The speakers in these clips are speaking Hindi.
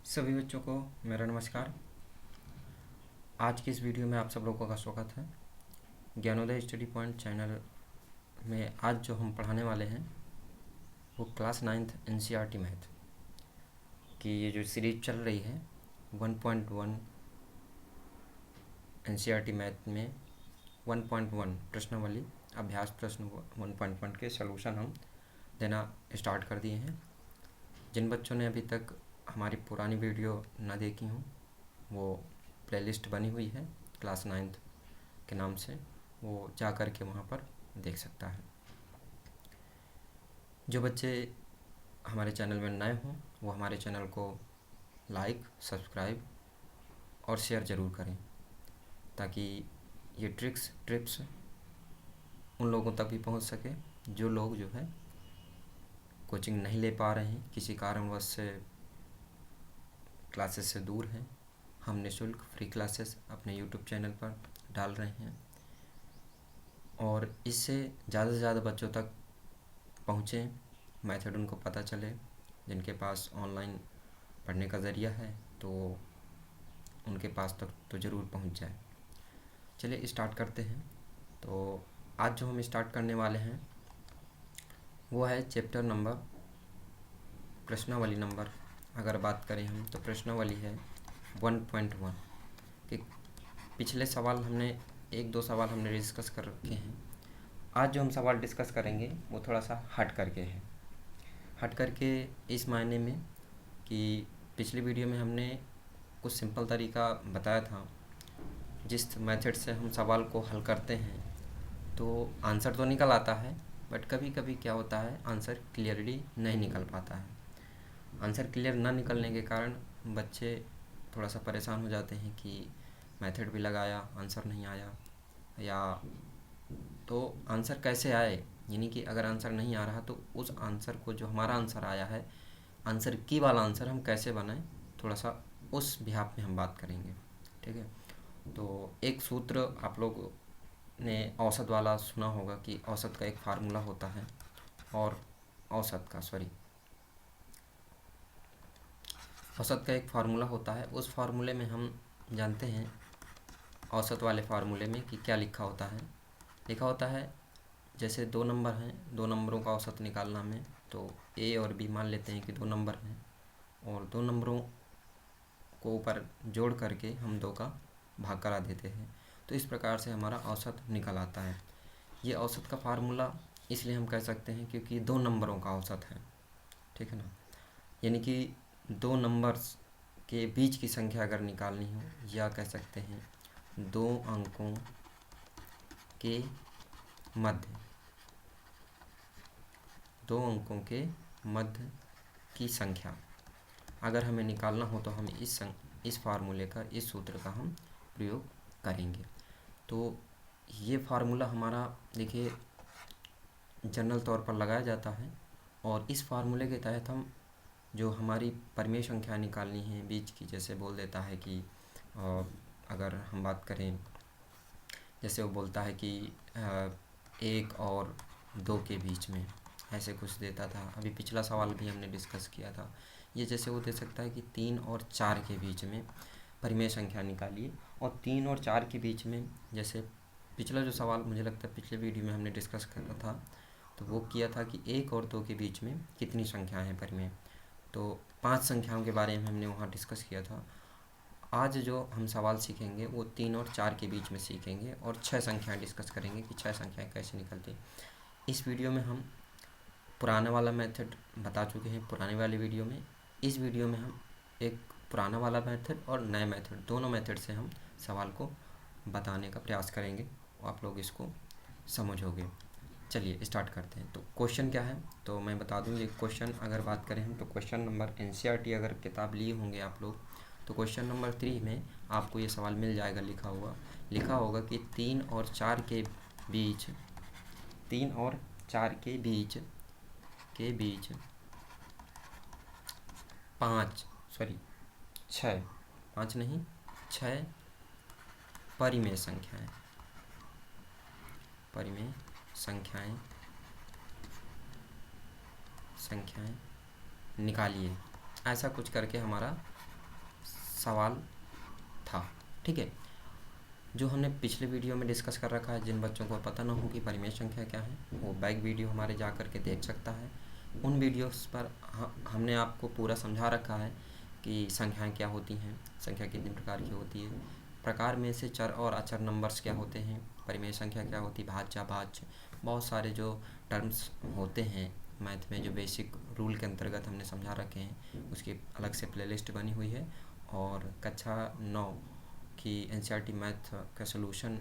सभी बच्चों को मेरा नमस्कार। आज की इस वीडियो में आप सब लोगों का स्वागत है। ज्ञानोदय स्टडी पॉइंट चैनल में आज जो हम पढ़ाने वाले हैं वो क्लास 9th एनसीईआरटी मैथ की ये जो सीरीज चल रही है 1.1 एनसीईआरटी मैथ में 1.1 प्रश्नावली अभ्यास प्रश्न 1.1 के सलूशन हम देना स्टार्ट कर दिए हैं। जिन बच्चों ने अभी तक हमारी पुरानी वीडियो ना देखी हों वो प्लेलिस्ट बनी हुई है क्लास 9th के नाम से, वो जा कर के वहाँ पर देख सकता है। जो बच्चे हमारे चैनल में नए हों वो हमारे चैनल को लाइक, सब्सक्राइब और शेयर ज़रूर करें ताकि ये टिप्स उन लोगों तक भी पहुँच सके जो लोग जो है कोचिंग नहीं ले पा रहे हैं, किसी कारणवश से क्लासेस से दूर हैं। हम निःशुल्क फ्री क्लासेस अपने यूट्यूब चैनल पर डाल रहे हैं और इससे ज़्यादा से ज़्यादा बच्चों तक पहुँचें, मेथड उनको पता चले। जिनके पास ऑनलाइन पढ़ने का ज़रिया है तो उनके पास तक तो ज़रूर पहुँच जाए। चलिए स्टार्ट करते हैं। तो आज जो हम स्टार्ट करने वाले हैं वो है चैप्टर नंबर प्रश्नावली नंबर। अगर बात करें हम तो प्रश्नावली है 1.1 कि पिछले सवाल हमने एक दो सवाल हमने डिस्कस कर रखे हैं। आज जो हम सवाल डिस्कस करेंगे वो थोड़ा सा हट करके इस मायने में कि पिछली वीडियो में हमने कुछ सिंपल तरीका बताया था जिस मेथड से हम सवाल को हल करते हैं तो आंसर तो निकल आता है, बट कभी कभी क्या होता है आंसर क्लियरली नहीं निकल पाता है। आंसर क्लियर ना निकलने के कारण बच्चे थोड़ा सा परेशान हो जाते हैं कि मेथड भी लगाया आंसर नहीं आया, या तो आंसर कैसे आए, यानी कि अगर आंसर नहीं आ रहा तो उस आंसर को जो हमारा आंसर आया है आंसर की वाला आंसर हम कैसे बनाएं, थोड़ा सा उस बिहाफ में हम बात करेंगे। ठीक है, तो एक सूत्र आप लोग ने औसत वाला सुना होगा कि औसत का एक फार्मूला होता है और औसत का एक फार्मूला होता है। उस फार्मूले में हम जानते हैं औसत वाले फार्मूले में कि क्या लिखा होता है जैसे दो नंबर हैं, दो नंबरों का औसत निकालना हमें, तो ए और बी मान लेते हैं कि दो नंबर हैं और दो नंबरों को ऊपर जोड़ करके हम दो का भाग करा देते हैं, तो इस प्रकार से हमारा औसत निकल आता है। ये औसत का फार्मूला इसलिए हम कह सकते हैं क्योंकि दो नंबरों का औसत है। ठीक है ना, यानी कि दो नंबर्स के बीच की संख्या अगर निकालनी हो, या कह सकते हैं दो अंकों के मध्य, दो अंकों के मध्य की संख्या अगर हमें निकालना हो तो हम इस फार्मूले का, इस सूत्र का हम प्रयोग करेंगे। तो ये फार्मूला हमारा देखिए जनरल तौर पर लगाया जाता है और इस फार्मूले के तहत हम जो हमारी परिमेय संख्या निकालनी है बीच की, जैसे बोल देता है कि अगर हम बात करें, जैसे वो बोलता है कि एक और दो के बीच में, ऐसे कुछ देता था। अभी पिछला सवाल भी हमने डिस्कस किया था। ये जैसे वो दे सकता है कि 3 और 4 के बीच में परिमेय संख्या निकालिए, और 3 और 4 के बीच में, जैसे पिछला जो सवाल मुझे लगता है पिछले वीडियो में हमने डिस्कस करा था, तो वो किया था कि 1 और 2 के बीच में कितनी संख्याएं हैं परिमेय, तो 5 संख्याओं के बारे में हमने वहाँ डिस्कस किया था। आज जो हम सवाल सीखेंगे वो 3 और 4 के बीच में सीखेंगे और 6 संख्याएं डिस्कस करेंगे कि 6 संख्याएं कैसे निकलती। इस वीडियो में हम पुराना वाला मेथड बता चुके हैं पुराने वाले वीडियो में। इस वीडियो में हम एक पुराना वाला मेथड और नए मेथड, दोनों मेथड से हम सवाल को बताने का प्रयास करेंगे, आप लोग इसको समझोगे। चलिए स्टार्ट करते हैं। तो क्वेश्चन क्या है तो मैं बता दूँ। ये क्वेश्चन अगर बात करें हम तो क्वेश्चन नंबर एनसीईआरटी अगर किताब लिए होंगे आप लोग तो क्वेश्चन नंबर 3 में आपको ये सवाल मिल जाएगा। लिखा होगा कि 3 और 4 के बीच, 3 और 4 के बीच 6 परिमेय संख्याएं निकालिए। ऐसा कुछ करके हमारा सवाल था। ठीक है, जो हमने पिछले वीडियो में डिस्कस कर रखा है, जिन बच्चों को पता ना हो कि परिमेय संख्या क्या है, वो बैक वीडियो हमारे जा कर के देख सकता है। उन वीडियोस पर हमने आपको पूरा समझा रखा है कि संख्याएं क्या होती हैं, संख्या कितनी प्रकार की होती है, प्रकार में से चर और अचर नंबर्स क्या होते हैं, परिमेय संख्या क्या होती है, भाज्य अभाज्य, बहुत सारे जो टर्म्स होते हैं मैथ में, जो बेसिक रूल के अंतर्गत हमने समझा रखे हैं, उसकी अलग से प्लेलिस्ट बनी हुई है। और कक्षा 9 की एनसीईआरटी मैथ का सलूशन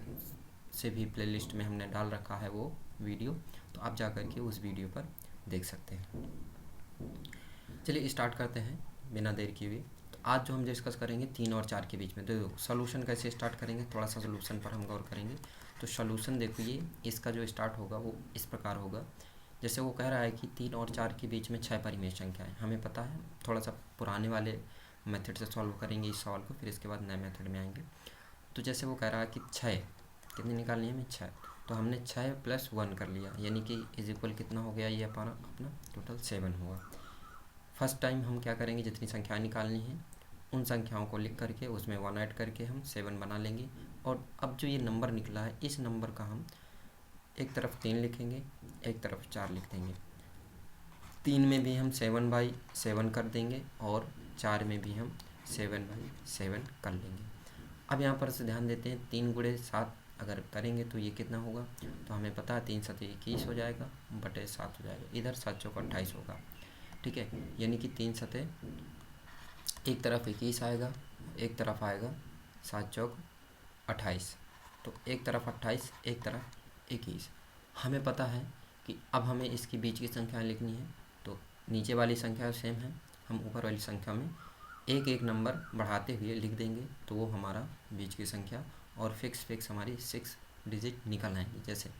से भी प्लेलिस्ट में हमने डाल रखा है वो वीडियो, तो आप जा कर के उस वीडियो पर देख सकते हैं। चलिए स्टार्ट करते हैं बिना देर किए हुए। तो आज जो हम डिस्कस करेंगे 3 और 4 के बीच में, तो सॉल्यूशन कैसे स्टार्ट करेंगे, थोड़ा सा सॉल्यूशन पर हम गौर करेंगे। तो सॉल्यूशन देखिए, इसका जो स्टार्ट होगा वो इस प्रकार होगा। जैसे वो कह रहा है कि 3 और 4 के बीच में 6 परिमेय संख्याएँ, हमें पता है। थोड़ा सा पुराने वाले मेथड से सॉल्व करेंगे इस सवाल को, फिर इसके बाद नए मेथड में आएंगे। तो जैसे वो कह रहा है कि 6 कितनी निकालनी है, हमें 6, तो हमने 6 + 1 कर लिया, यानी कि इज इक्वल कितना हो गया, ये अपना टोटल 7 हुआ। फर्स्ट टाइम हम क्या करेंगे, जितनी संख्याएं निकालनी है उन संख्याओं को लिख करके उसमें 1 ऐड करके हम 7 बना लेंगे। और अब जो ये नंबर निकला है, इस नंबर का हम एक तरफ 3 लिखेंगे, एक तरफ 4 लिख देंगे। 3 में भी हम 7/7 कर देंगे और 4 में भी हम 7/7 कर लेंगे। अब यहाँ पर से ध्यान देते हैं, 3 × 7 अगर करेंगे तो ये कितना होगा, तो हमें पता है 3 × 7 21 हो जाएगा, बटे 7 हो जाएगा, इधर 7 चौक 28 होगा। ठीक है, यानी कि 3 × 7 एक तरफ 21 आएगा, एक तरफ आएगा 7 चौक 28, तो एक तरफ 28 एक तरफ 21। हमें पता है कि अब हमें इसकी बीच की संख्या लिखनी है, तो नीचे वाली संख्या सेम है, हम ऊपर वाली संख्या में एक एक नंबर बढ़ाते हुए लिख देंगे, तो वो हमारा बीच की संख्या और फिक्स हमारी 6 डिजिट निकल आएंगी। जैसे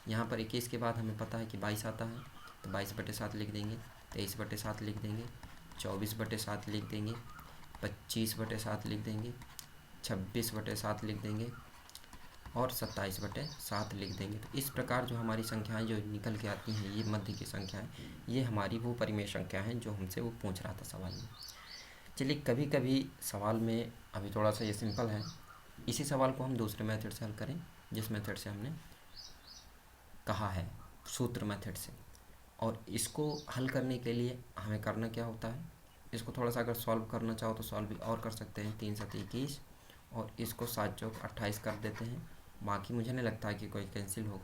यहाँ पर 21 के बाद हमें पता है कि 22 आता है, तो 22/7 लिख देंगे, 23/7 लिख देंगे, 24/7 लिख देंगे, 25/7 लिख देंगे, 26/7 लिख देंगे और 27/7 लिख देंगे। तो इस प्रकार जो हमारी संख्याएं जो निकल के आती हैं, ये मध्य की संख्याएं, ये हमारी वो परिमेय संख्या हैं जो हमसे वो पूछ रहा था सवाल में। चलिए, कभी कभी सवाल में, अभी थोड़ा सा ये सिंपल है, इसी सवाल को हम दूसरे मेथड से हल करें, जिस मेथड से हमने कहा है, सूत्र मेथड से। और इसको हल करने के लिए हमें करना क्या होता है, इसको थोड़ा सा अगर सॉल्व करना चाहो तो सॉल्व भी और कर सकते हैं। 3 × 7 21 और इसको 7 चौक 28 कर देते हैं। बाकी मुझे नहीं लगता है कि कोई कैंसिल हो,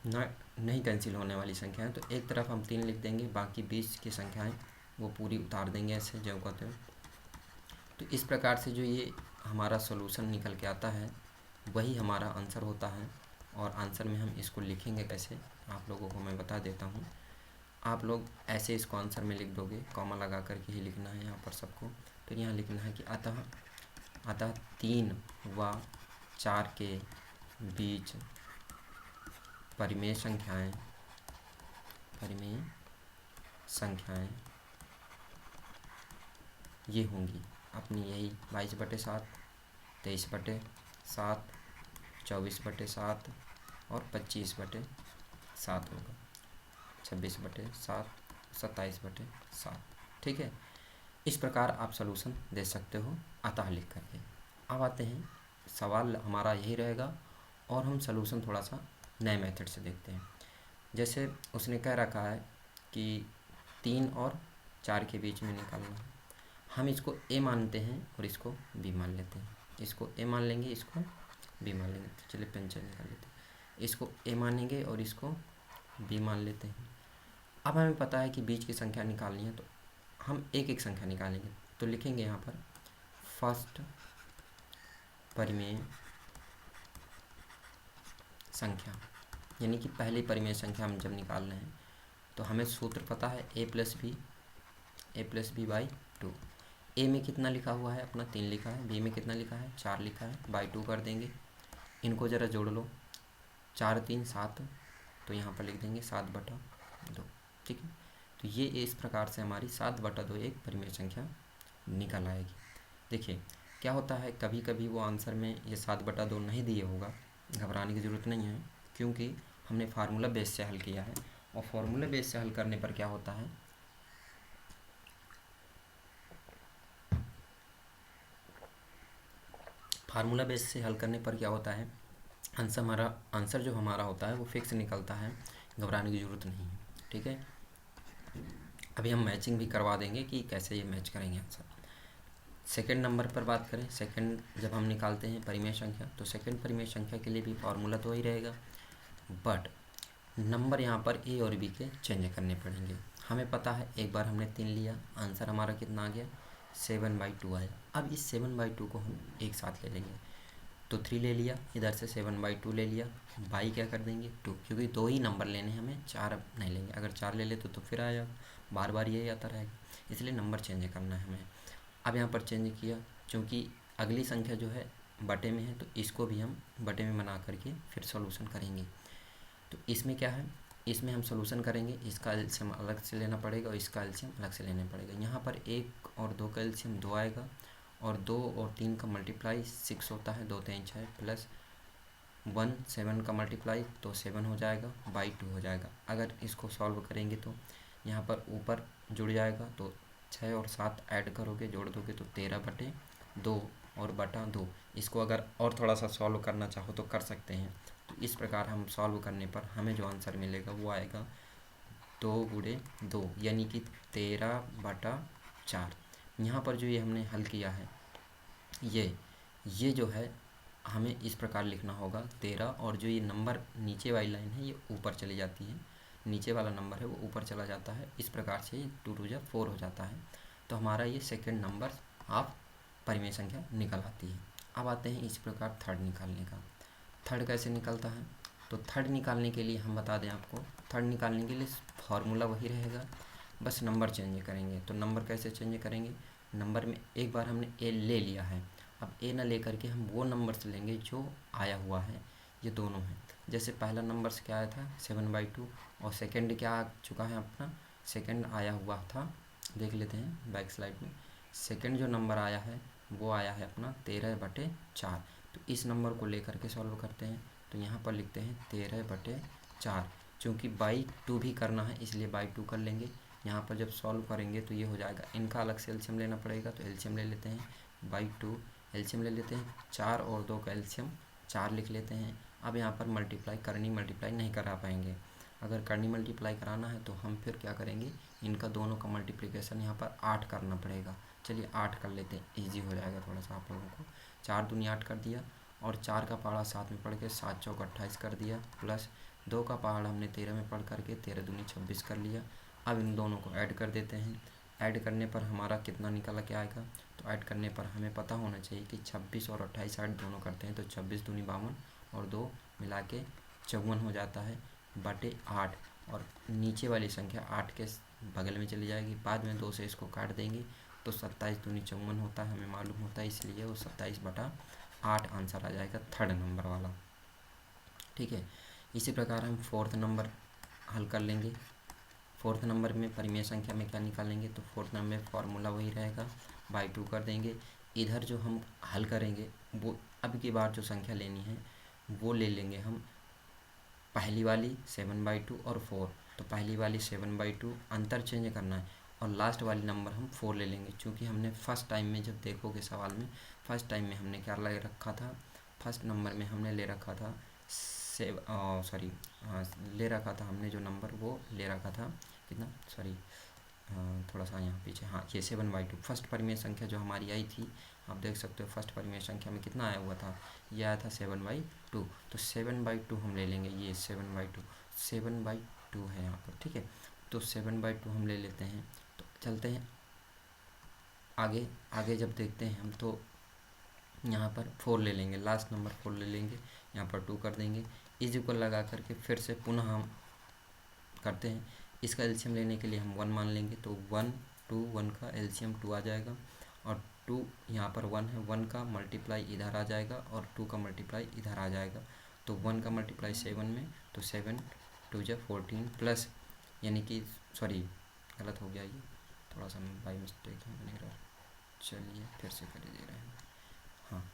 ना नहीं कैंसिल होने वाली संख्या है, तो एक तरफ हम 3 लिख देंगे, बाकी 20 की संख्याएं वो पूरी उतार देंगे ऐसे जो कहते हो। तो इस प्रकार से जो ये हमारा सॉल्यूशन निकल के आता है, वही हमारा आंसर होता है। और आंसर में हम इसको लिखेंगे कैसे, आप लोगों को मैं बता देता हूँ। आप लोग ऐसे इसको आंसर में लिख दोगे, कॉमा लगा करके ही लिखना है यहाँ पर सबको। फिर यहाँ लिखना है कि अतः 3 व 4 के बीच परिमेय संख्याएं ये होंगी अपनी, यही 22/7, 23/7, 24/7 और 25/7 होगा, 26/7, 27/7। ठीक है, इस प्रकार आप सलूशन दे सकते हो अतः लिख करके। अब आते हैं, सवाल हमारा यही रहेगा और हम सलूशन थोड़ा सा नए मेथड से देखते हैं। जैसे उसने कह रखा है कि 3 और 4 के बीच में निकालना है, हम इसको ए मानते हैं और इसको बी मान लेते हैं। इसको ए मान लेंगे, इसको बी मान लेंगे। तो चलिए पेंसिल निकाल लेते हैं, इसको ए मानेंगे और इसको बी मान लेते हैं। अब हमें पता है कि बीच की संख्या निकालनी है, तो हम एक एक संख्या निकालेंगे। तो लिखेंगे यहाँ पर फर्स्ट परिमेय संख्या, यानी कि पहली परिमेय संख्या हम जब निकाल रहे हैं, तो हमें सूत्र पता है a+b/2। ए में कितना लिखा हुआ है, अपना 3 लिखा है, बी में कितना लिखा है, 4 लिखा है, बाई 2 कर देंगे। इनको ज़रा जोड़ लो, 4 3 7, तो यहाँ पर लिख देंगे 7/2। ठीक है, तो ये इस प्रकार से हमारी 7/2 एक परिमेय संख्या निकल आएगी। देखिए क्या होता है, कभी कभी वो आंसर में ये 7/2 नहीं दिए होगा, घबराने की ज़रूरत नहीं है, क्योंकि हमने फार्मूला बेस से हल किया है। और फार्मूला बेस से हल करने पर क्या होता है, फार्मूला बेस से हल करने पर क्या होता है, आंसर जो हमारा होता है वो फिक्स निकलता है, घबराने की ज़रूरत नहीं है। ठीक है, अभी हम मैचिंग भी करवा देंगे कि कैसे ये मैच करेंगे आंसर। सेकंड नंबर पर बात करें, सेकंड जब हम निकालते हैं परिमेय संख्या, तो सेकंड परिमेय संख्या के लिए भी फार्मूला तो वही रहेगा, बट नंबर यहाँ पर ए और बी के चेंज करने पड़ेंगे। हमें पता है एक बार हमने 3 लिया, आंसर हमारा कितना आ गया, 7/2 आया। अब इस 7/2 को हम एक साथ ले लेंगे, तो 3 ले लिया, इधर से 7/2 ले लिया, बाई क्या कर देंगे 2, क्योंकि 2 ही नंबर लेने हमें, 4 अब नहीं लेंगे। अगर 4 ले लेते तो फिर आया, बार बार यही आता रहेगा, इसलिए नंबर चेंज करना है हमें। अब यहाँ पर चेंज किया, क्योंकि अगली संख्या जो है बटे में है, तो इसको भी हम बटे में बना करके फिर सॉल्यूशन करेंगे। तो इसमें क्या है, इसमें हम सॉल्यूशन करेंगे, इसका एलसीएम अलग से लेना पड़ेगा और इसका एलसीएम अलग से लेना पड़ेगा। यहाँ पर 1 और 2 का एलसीएम 2 आएगा, और 2 और 3 का मल्टीप्लाई 6 होता है, 2 3 6 प्लस 1 7 का मल्टीप्लाई तो 7 हो जाएगा, बाई 2 हो जाएगा। अगर इसको सॉल्व करेंगे तो यहाँ पर ऊपर जुड़ जाएगा, तो 6 और 7 ऐड करोगे, जोड़ दोगे तो 13/2 और बटा 2। इसको अगर और थोड़ा सा सॉल्व करना चाहो तो कर सकते हैं। तो इस प्रकार हम सॉल्व करने पर हमें जो आंसर मिलेगा वो आएगा 2 गुणे 2, यानी कि 13/4। यहाँ पर जो ये हमने हल किया है, ये जो है हमें इस प्रकार लिखना होगा 13, और जो ये नंबर नीचे वाली लाइन है ये ऊपर चली जाती है, नीचे वाला नंबर है वो ऊपर चला जाता है, इस प्रकार से 2 2 जा 4 हो जाता है। तो हमारा ये सेकंड नंबर ऑफ परिमेय संख्या निकल आती है। अब आते हैं इस प्रकार थर्ड निकालने का। थर्ड कैसे निकलता है, तो थर्ड निकालने के लिए हम बता दें आपको, थर्ड निकालने के लिए फॉर्मूला वही रहेगा, बस नंबर चेंज करेंगे। तो नंबर कैसे चेंज करेंगे, नंबर में एक बार हमने ए ले लिया है, अब ए ना लेकर के हम वो नंबर से लेंगे जो आया हुआ है, ये दोनों हैं। जैसे पहला नंबर से क्या आया था 7/2, और सेकंड क्या आ चुका है अपना, सेकंड आया हुआ था, देख लेते हैं बैक स्लाइड में। सेकंड जो नंबर आया है वो आया है अपना 13/4। तो इस नंबर को लेकर के सॉल्व करते हैं, तो यहाँ पर लिखते हैं 13/4। चूँकि बाई 2 भी करना है इसलिए बाई 2 कर लेंगे। यहाँ पर जब सॉल्व करेंगे तो ये हो जाएगा, इनका अलग से एलसीएम लेना पड़ेगा, तो एलसीएम ले लेते हैं, बाई 2 एलसीएम ले लेते हैं, 4 और 2 का एलसीएम 4 लिख लेते हैं। अब यहाँ पर मल्टीप्लाई, करनी मल्टीप्लाई नहीं करा पाएंगे, अगर करनी मल्टीप्लाई कराना है तो हम फिर क्या करेंगे, इनका दोनों का मल्टीप्लिकेशन यहाँ पर 8 करना पड़ेगा। चलिए 8 कर लेते हैं, ईजी हो जाएगा थोड़ा सा आप लोगों को। 4 दूनी 8 कर दिया, और 4 का पहाड़ा 7 में पढ़ के 7 चौक 28 कर दिया, प्लस 2 का पहाड़ा हमने 13 में पढ़ करके 13 दूनी 26 कर लिया। अब इन दोनों को ऐड कर देते हैं, ऐड करने पर हमारा कितना निकला क्या आएगा, तो ऐड करने पर हमें पता होना चाहिए कि 26 और 28 ऐड दोनों करते हैं तो 26 दूनी 52 और 2 मिला के 54 हो जाता है, बटे 8। और नीचे वाली संख्या 8 के बगल में चली जाएगी, बाद में 2 से इसको काट देंगे तो 27 दूनी 54 होता है, हमें मालूम होता है, इसलिए वो 27/8 आंसर आ जाएगा थर्ड नंबर वाला। ठीक है, इसी प्रकार हम फोर्थ नंबर हल कर लेंगे। फोर्थ नंबर में परिमेय संख्या में क्या निकालेंगे, तो फोर्थ नंबर में फॉर्मूला वही रहेगा, बाई 2 कर देंगे। इधर जो हम हल करेंगे वो अब की बार जो संख्या लेनी है वो ले लेंगे हम, पहली वाली 7/2 और 4, तो पहली वाली 7/2 अंतर चेंज करना है, और लास्ट वाली नंबर हम 4 ले लेंगे। क्योंकि हमने फर्स्ट टाइम में जब देखोगे सवाल में, फर्स्ट टाइम में हमने क्या ले रखा था, फर्स्ट नंबर में हमने ले रखा था ले रखा था हमने जो नंबर वो ले रखा था कितना, थोड़ा सा यहाँ पीछे, हाँ ये 7/2 फर्स्ट परिमेय संख्या जो हमारी आई थी, आप देख सकते हो फर्स्ट परिमेय संख्या में कितना आया हुआ था, ये आया था 7/2, तो 7/2 हम ले लेंगे, ये 7/2 है यहाँ पर। ठीक है, तो 7/2 हम ले लेते हैं। तो चलते हैं आगे, आगे जब देखते हैं हम तो यहाँ पर 4 ले लेंगे, लास्ट नंबर 4 ले लेंगे, यहाँ पर 2 कर देंगे, इज इक्वल लगा करके फिर से पुनः हम करते हैं। इसका एलसीएम लेने के लिए हम 1 मान लेंगे, तो 1 2 1 का एलसीएम 2 आ जाएगा, और 2 यहाँ पर 1 है, 1 का मल्टीप्लाई इधर आ जाएगा और 2 का मल्टीप्लाई इधर आ जाएगा, तो 1 का मल्टीप्लाई 7 में, तो 7 2 जा 14 प्लस, यानी कि सॉरी गलत हो गया, ये थोड़ा सा बाई मिस्टेक है मैंने, चलिए फिर से कर दे रहे हैं। हाँ,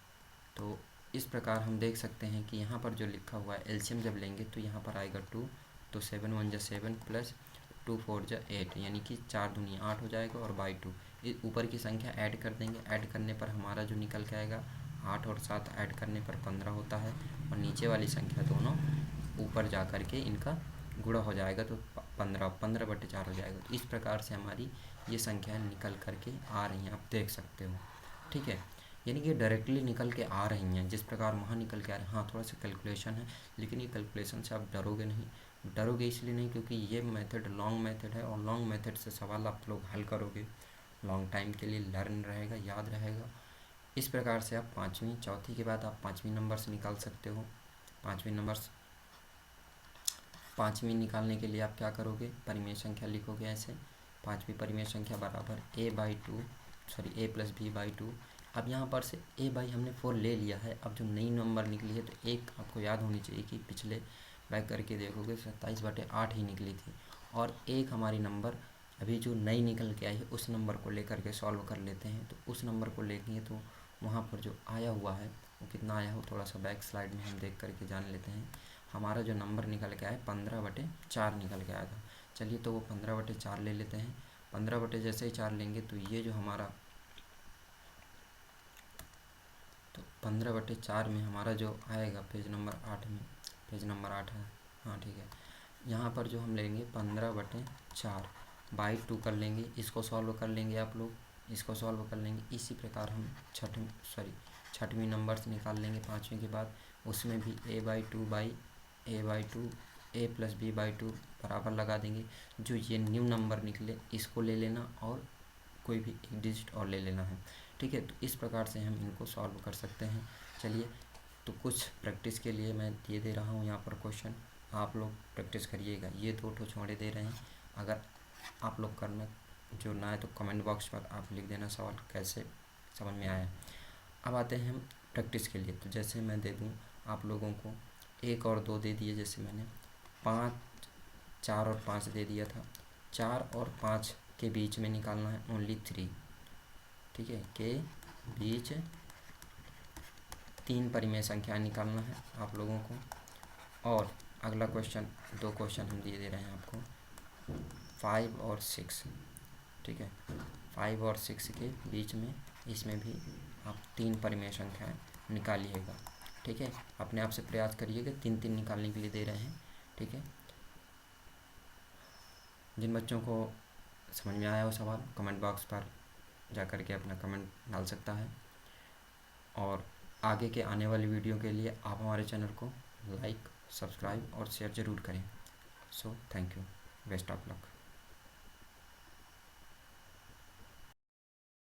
तो इस प्रकार हम देख सकते हैं कि यहाँ पर जो लिखा हुआ है एलसीएम जब लेंगे तो यहाँ पर आएगा 2, तो 7 1 जा 7 प्लस 2 4 जा 8, यानी कि 4 दूनी 8 हो जाएगा, और बाई 2 ऊपर की संख्या ऐड कर देंगे, ऐड करने पर हमारा जो निकल के आएगा 8 और 7 ऐड करने पर 15 होता है और नीचे वाली संख्या दोनों ऊपर जा कर के इनका गुणा हो जाएगा तो 15/4 हो जाएगा। तो इस प्रकार से हमारी ये संख्याएं निकल कर के आ रही हैं, आप देख सकते हो। ठीक है, यानी कि डायरेक्टली निकल के आ रही हैं जिस प्रकार वहाँ निकल के आ रहे हैं। हाँ, थोड़ा सा कैलकुलेशन है, लेकिन ये कैलकुलेशन से आप डरोगे नहीं। डरोगे इसलिए नहीं क्योंकि ये मेथड लॉन्ग मेथड है और लॉन्ग मेथड से सवाल आप लोग हल करोगे, लॉन्ग टाइम के लिए लर्न रहेगा, याद रहेगा। इस प्रकार से आप पाँचवीं, चौथी के बाद आप पाँचवीं नंबर्स निकाल सकते हो। पाँचवीं निकालने के लिए आप क्या करोगे, परिमेय संख्या लिखोगे ऐसे, पाँचवीं परिमेय संख्या बराबर a प्लस b बाई 2। अब यहाँ पर से a बाई हमने 4 ले लिया है। अब जो नई नंबर निकली है तो एक आपको याद होनी चाहिए कि पिछले बैक करके देखोगे 27/8 ही निकली थी, और एक हमारी नंबर अभी जो नई निकल के आई है उस नंबर को लेकर के सॉल्व कर लेते हैं। तो उस नंबर को लेंगे तो वहाँ पर जो आया हुआ है वो कितना आया हो, थोड़ा सा बैक स्लाइड में हम देख करके जान लेते हैं। हमारा जो नंबर निकल के आया 15/4 निकल के आया था। चलिए तो वो 15/4 ले लेते हैं। 15 जैसे ही 4 लेंगे तो ये जो हमारा, तो 15/4 में हमारा जो आएगा पेज नंबर 8 में, पेज नंबर 8 है, हाँ ठीक है। यहाँ पर जो हम लेंगे 15/4 बाई 2 कर लेंगे, इसको सॉल्व कर लेंगे आप लोग, इसको सॉल्व कर लेंगे। इसी प्रकार हम छठवीं नंबर्स निकाल लेंगे पाँचवीं के बाद। उसमें भी a प्लस b बाई 2 बराबर लगा देंगे। जो ये न्यू नंबर निकले इसको ले लेना और कोई भी एक डिजिट और ले लेना है। ठीक है, तो इस प्रकार से हम इनको सॉल्व कर सकते हैं। चलिए, तो कुछ प्रैक्टिस के लिए मैं ये दे रहा हूँ यहाँ पर क्वेश्चन, आप लोग प्रैक्टिस करिएगा। ये 2 छोड़े दे रहे हैं, अगर आप लोग करना जो ना है तो कमेंट बॉक्स पर आप लिख देना सवाल कैसे समझ में आया। अब आते हैं हम प्रैक्टिस के लिए। तो जैसे मैं दे दूँ आप लोगों को 1 और 2 दे दिए, जैसे मैंने 5, 4 और 5 दे दिया था। 4 और 5 के बीच में निकालना है ओनली 3, ठीक है, के बीच 3 परिमेय संख्या निकालना है आप लोगों को। और अगला क्वेश्चन, 2 क्वेश्चन हम दिए दे रहे हैं आपको, 5 और 6, ठीक है, 5 और 6 के बीच में इसमें भी आप 3 परिमेय संख्याएं निकालिएगा। ठीक है, अपने आप से प्रयास करिएगा, 3-3 निकालने के लिए दे रहे हैं। ठीक है, जिन बच्चों को समझ में आया हो सवाल कमेंट बॉक्स पर जा कर के अपना कमेंट डाल सकता है। और आगे के आने वाली वीडियो के लिए आप हमारे चैनल को लाइक, सब्सक्राइब और शेयर ज़रूर करें। So thank you, best of luck.